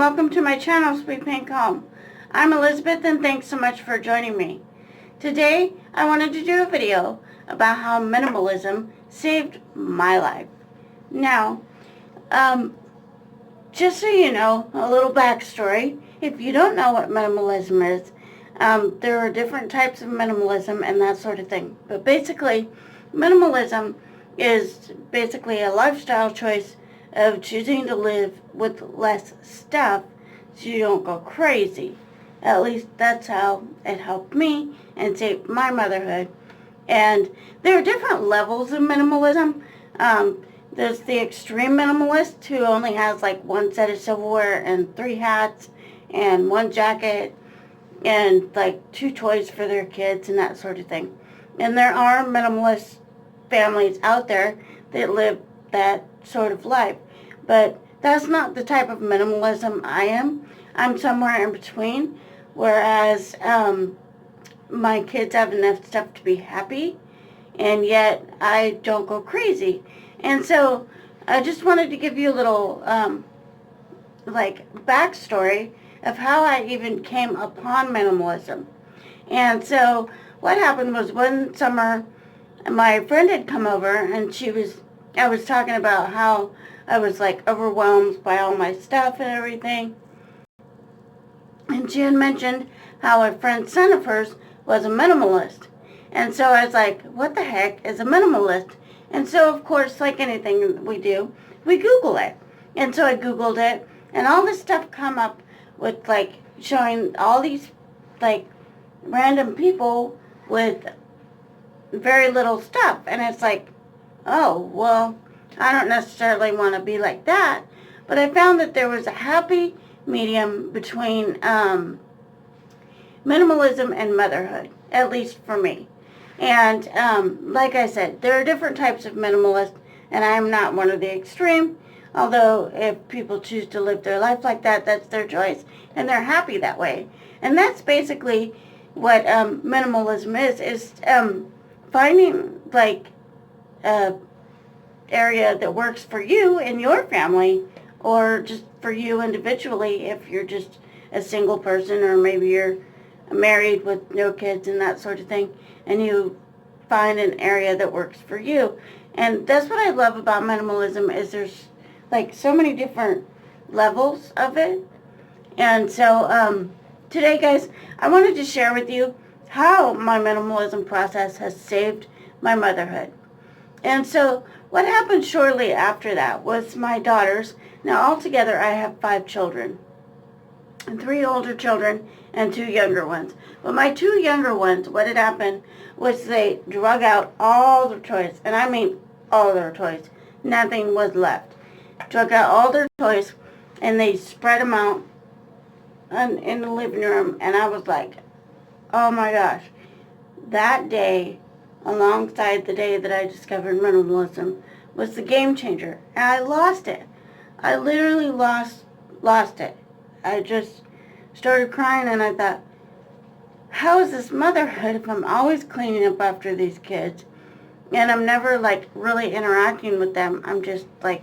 welcome to my channel, Sweet Pink Home. I'm Elizabeth and thanks so much for joining me. Today, I wanted to do a video about how minimalism saved my life. Now, just so you know, a little backstory. If you don't know what minimalism is, there are different types of minimalism and that sort of thing. But basically, minimalism is basically a lifestyle choice of choosing to live with less stuff so you don't go crazy. At least that's how it helped me and saved my motherhood. And there are different levels of minimalism. There's the extreme minimalist who only has like one set of silverware and 3 hats and 1 jacket and like 2 toys for their kids and that sort of thing. And there are minimalist families out there that live that sort of life. But that's not the type of minimalism I am. I'm somewhere in between, whereas my kids have enough stuff to be happy, and yet I don't go crazy. And so I just wanted to give you a little backstory of how I even came upon minimalism. And so what happened was one summer my friend had come over and I was talking about how I was like overwhelmed by all my stuff and everything. And she had mentioned how a friend's son of hers was a minimalist. And so I was like, what the heck is a minimalist? And so, of course, like anything we do, we Google it. And so I Googled it, and all this stuff come up with, like, showing all these, like, random people with very little stuff. And it's like, oh, well, I don't necessarily want to be like that. But I found that there was a happy medium between minimalism and motherhood, at least for me. And like I said, there are different types of minimalists, and I am not one of the extreme. Although if people choose to live their life like that, that's their choice, and they're happy that way. And that's basically what minimalism is finding like a area that works for you and your family, or just for you individually if you're just a single person, or maybe you're married with no kids and that sort of thing, and you find an area that works for you. And that's what I love about minimalism, is there's like so many different levels of it. And so today, guys, I wanted to share with you how my minimalism process has saved my motherhood. And so what happened shortly after that was my daughters. Now altogether I have 5 children, and 3 older children and 2 younger ones. But my 2 younger ones, what had happened was they drug out all their toys, and I mean all their toys. Nothing was left. Drug out all their toys, and they spread them out in the living room, and I was like, oh my gosh. That day, alongside the day that I discovered minimalism, was the game changer. And I lost it. I literally lost it. I just started crying, and I thought, how is this motherhood if I'm always cleaning up after these kids and I'm never like really interacting with them? I'm just like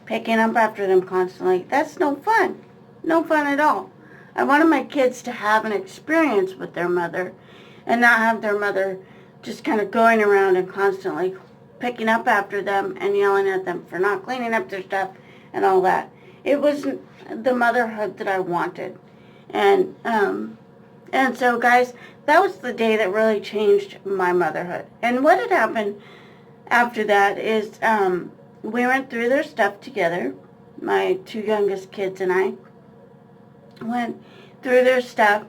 picking up after them constantly. That's no fun. No fun at all. I wanted my kids to have an experience with their mother and not have their mother just kind of going around and constantly picking up after them and yelling at them for not cleaning up their stuff and all that. It wasn't the motherhood that I wanted. And so, guys, that was the day that really changed my motherhood. And what had happened after that is we went through their stuff together. My 2 youngest kids and I went through their stuff,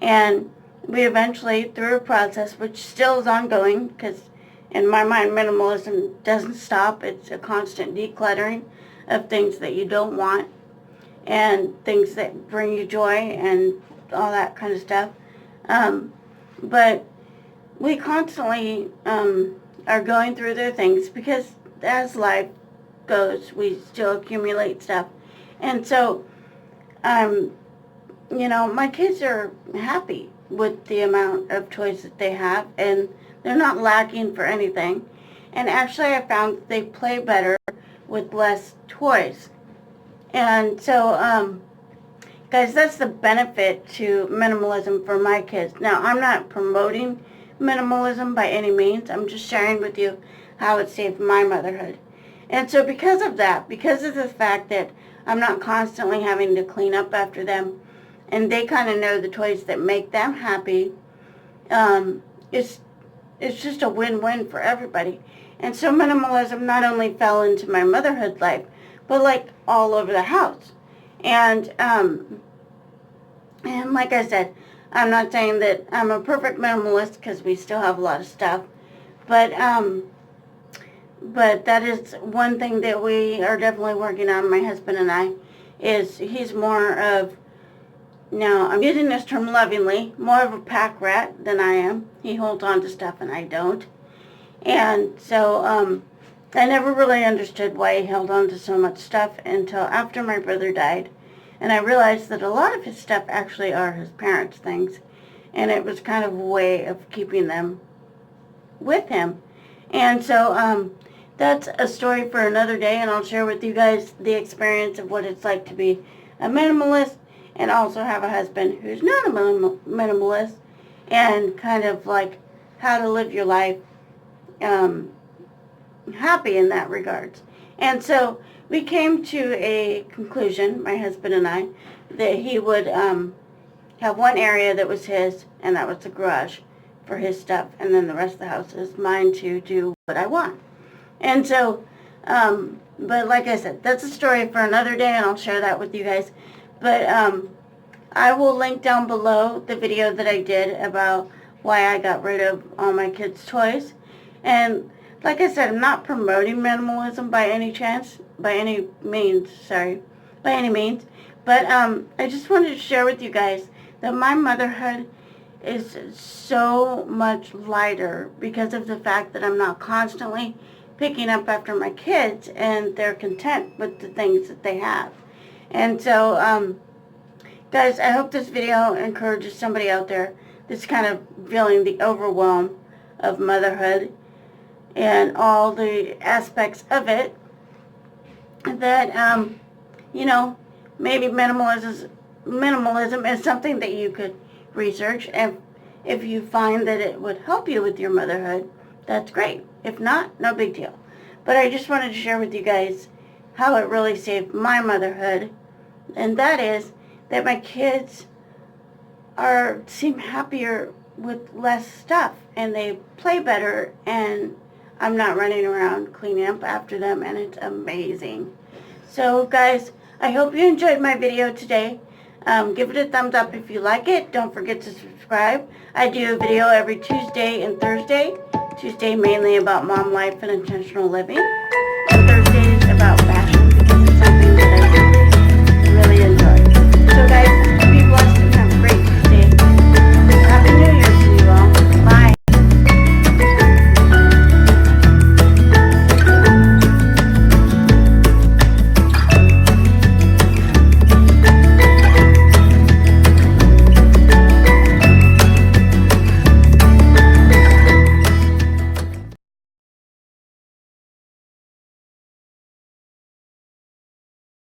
and we eventually, through a process which still is ongoing, because in my mind minimalism doesn't stop. It's a constant decluttering of things that you don't want and things that bring you joy and all that kind of stuff. But we constantly are going through their things, because as life goes, we still accumulate stuff. And so, my kids are happy with the amount of toys that they have, and they're not lacking for anything. And actually I found they play better with less toys. And so guys, that's the benefit to minimalism for my kids. Now, I'm not promoting minimalism by any means. I'm just sharing with you how it saved my motherhood. And so because of that, because of the fact that I'm not constantly having to clean up after them, and they kind of know the toys that make them happy, it's just a win-win for everybody. And so minimalism not only fell into my motherhood life, but like all over the house. And like I said, I'm not saying that I'm a perfect minimalist because we still have a lot of stuff, but that is one thing that we are definitely working on, my husband and I, is he's more of, now I'm using this term lovingly, more of a pack rat than I am. He holds on to stuff and I don't. And so I never really understood why he held on to so much stuff until after my brother died. And I realized that a lot of his stuff actually are his parents' things. And it was kind of a way of keeping them with him. And so that's a story for another day, and I'll share with you guys the experience of what it's like to be a minimalist and also have a husband who's not a minimalist, and kind of like how to live your life happy in that regards. And so we came to a conclusion, my husband and I, that he would have one area that was his, and that was the garage for his stuff, and then the rest of the house is mine to do what I want. And so, but like I said, that's a story for another day, and I'll share that with you guys. But I will link down below the video that I did about why I got rid of all my kids' toys. And like I said, I'm not promoting minimalism by any means. But I just wanted to share with you guys that my motherhood is so much lighter because of the fact that I'm not constantly picking up after my kids, and they're content with the things that they have. And so, guys, I hope this video encourages somebody out there that's kind of feeling the overwhelm of motherhood and all the aspects of it, that, you know, maybe minimalism is something that you could research, and if you find that it would help you with your motherhood, that's great. If not, no big deal. But I just wanted to share with you guys how it really saved my motherhood, and that is that my kids seem happier with less stuff, and they play better, and I'm not running around cleaning up after them, and it's amazing. So guys, I hope you enjoyed my video today. Give it a thumbs up if you like it. Don't forget to subscribe. I do a video every Tuesday and Thursday. Tuesday mainly about mom life and intentional living.